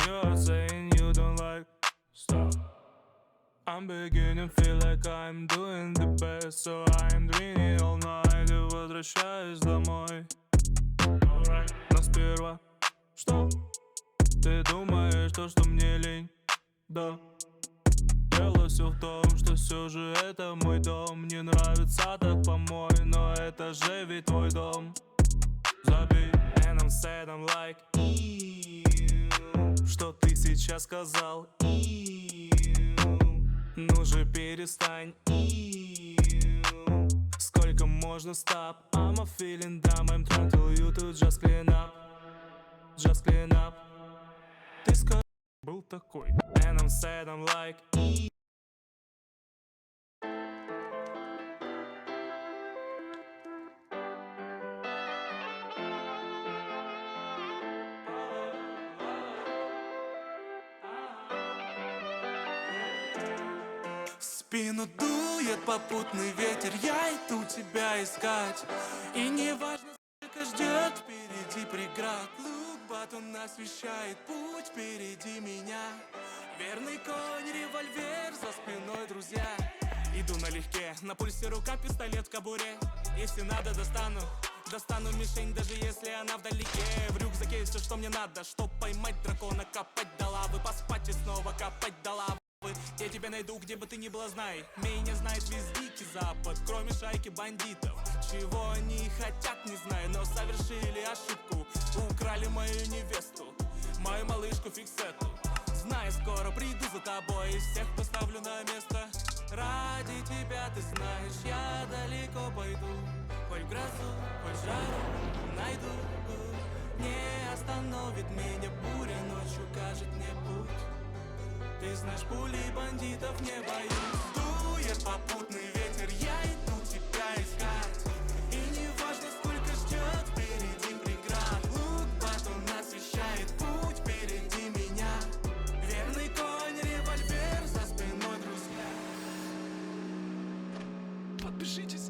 you're saying you don't like. Stop. I'm beginning to feel like I'm doing the best, so I'm dreaming all night и возвращаюсь домой. Alright. Но сперва, что? Ты думаешь, что мне лень? Да. Дело все в том, что все же это мой дом. Не нравится так помой, но это же ведь твой дом. Забей. And I'm sad, I'm like, что ты сейчас сказал? Ну же перестань. Сколько можно stop? I'm a feeling dumb, I'm trying to tell you to just clean up. Just clean up. Ты сказал, был такой. And I'm sad, I'm like. В спину дует попутный ветер, я иду тебя искать. И не важно, сколько ждет впереди преград. Лук-батон освещает путь впереди меня. Верный конь, револьвер за спиной, друзья. Иду налегке, на пульсе рука, пистолет в кобуре. Если надо, достану мишень, даже если она вдалеке. В рюкзаке есть все, что мне надо, чтоб поймать дракона, копать до лавы, поспать и снова копать до лавы. Я тебя найду, где бы ты ни была, знай. Меня знает весь дикий запад, кроме шайки бандитов. Чего они хотят, не знаю, но совершили ошибку. Украли мою невесту, мою малышку Фиксету. Знаю, скоро приду за тобой и всех поставлю на место. Ради тебя, ты знаешь, я далеко пойду. Хоть в грозу, хоть в жару найду. Не остановит меня буря, ночью укажет мне путь. Ты знаешь, пули бандитов не боюсь. Дует попутный ветер, я иду тебя искать. И не важно, сколько ждет впереди преград. Лук-батон освещает путь впереди меня. Верный конь, револьвер за спиной, друзья. Подпишитесь.